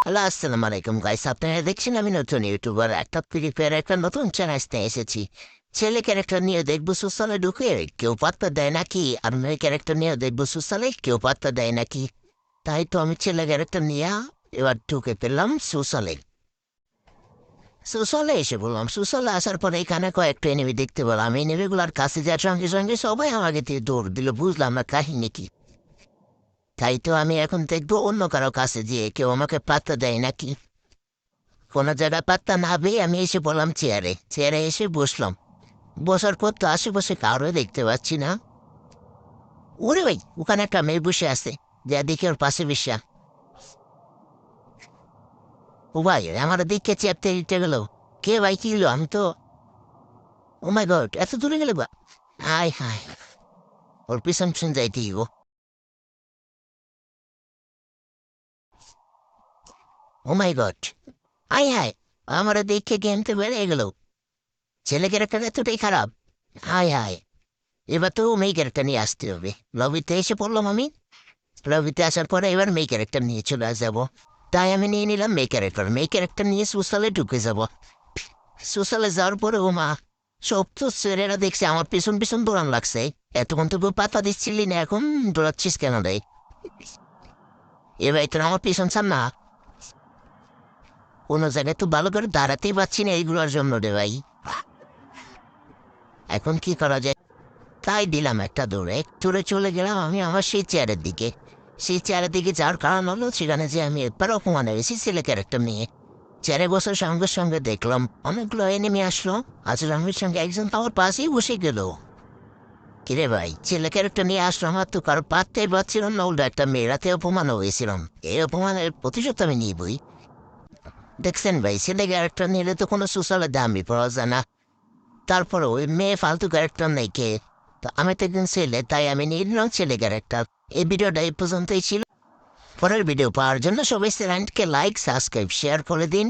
Hello, আসসালামু আলাইকুম guys. আপনারা দেখছেন আমি নতুন ইউটিউবার একটা ফ্রি ফায়ার একটা নতুন চ্যানেল নিয়ে এসেছি। ছেলে ক্যারেক্টার নিয়ে দেখবো সুসালে ঢুকে কেউ পাত্তা দেয় নাকি, আর মেয়ে ক্যারেক্টার নিয়ে দেখবো সুসালে কেউ পাত্তা দেয় নাকি। তাই তো আমি ছেলে ক্যারেক্টার নিয়ে এবার ঢুকে পেলাম সুসালে। সুসালে এসে বললাম, সুসালে আসার পরে এখানে কয়েকটা এনিমি দেখতে পেলাম। এই এনিমিগুলোর কাছে যাওয়ার সঙ্গে সঙ্গে সবাই আমাকে দিয়ে দৌড় দিল, বুঝলাম না কাহিনী কি। তাই তো আমি এখন দেখবো অন্য কারো কাছে গিয়ে কেউ আমাকে পাত্তা দেয় নাকি। কোনো জায়গায় পাত্তা না পেয়ে আমি এসে বললাম চেয়ারে, চেয়ারে এসে বসলাম। বসার পর তো আশেপাশে কারোই দেখতে পাচ্ছি না। ওরে ভাই, ওখানে একটা মেয়ে বসে আছে, যা দেখে ওর পাশে বসা। ও ভাই, আমার দিকে চেপতে দিতে গেল। কে ভাই, কি হলো? আমি তো, ও মাই গড, এত দূরে গেলে বা। হাই হাই, ওর পিছন পিছন যাইতে গো। ও মাই গড, হাই হাই, আমার দেখে গেম তো বেড়ে গেল। ছেলে ক্যারেক্টার এতটাই খারাপ। হাই হাই, এবার তো মেয়ে ক্যারেক্টার নিয়ে আসতে হবে। লবিতে এসে পড়লাম আমি। লবিতে আসার পরে এবার মেয়ে ক্যারেক্টার নিয়ে চলে যাবো। তাই আমি নিয়ে নিলাম মেয়ে ক্যারেক্টার। মেয়ে ক্যারেক্টার নিয়ে সোশ্যালে ঢুকে যাব। সোশ্যালে যাওয়ার পরে ও মা, সব তো ছেলেরা দেখছে আমার পিছন পিছন দৌড়ান লাগছে। এতক্ষণ তো পাতা দিচ্ছিলি না, এখন দৌড়াচ্ছিস কেন রে? এবার তো আমার পিছন ছাড় না। কোনো জায়গায় তো ভালো করে দাঁড়াতেই পারছি না এইগুলোর জন্য রে ভাই। এখন কি করা যায়? তাই দিলাম একটা দৌড়ে, দূরে চলে গেলাম আমি আমার সেই চেয়ারের দিকে। সেই চেয়ারের দিকে যাওয়ার কারণ হলো সেখানে যে আমি একবার অপমান হয়েছি ছেলে ক্যারেক্টার নিয়ে। চেয়ারে বসার সঙ্গে সঙ্গে দেখলাম অনেকগুলো এনিমি আসলো। আজরামের সঙ্গে একজন তো আমার পাশেই বসে গেল। কিরে ভাই, ছেলে ক্যারেক্টার নিয়ে আসলো, আমার তো কারো পাত্তাই পাচ্ছিলাম না, উল্টো একটা মেয়েরাতে অপমান হয়েছিলাম। এই অপমানের প্রতিশোধ আমি নিবই। দেখছেন ভাই, ছেলে ক্যারেক্টার নিলে তো কোনো সোশ্যালের দামই পাওয়া যায় না। তারপরে ওই মেয়ে ফালতু ক্যারেক্টার নেই কে। তো আমি তো একদিন ছেলে, তাই আমি নিয়ে নিলাম ছেলে ক্যারেক্টার। এই ভিডিওটা এই পর্যন্তই ছিল। পরের ভিডিও পাওয়ার জন্য সবাই চ্যানেলকে লাইক সাবস্ক্রাইব শেয়ার করে দিন।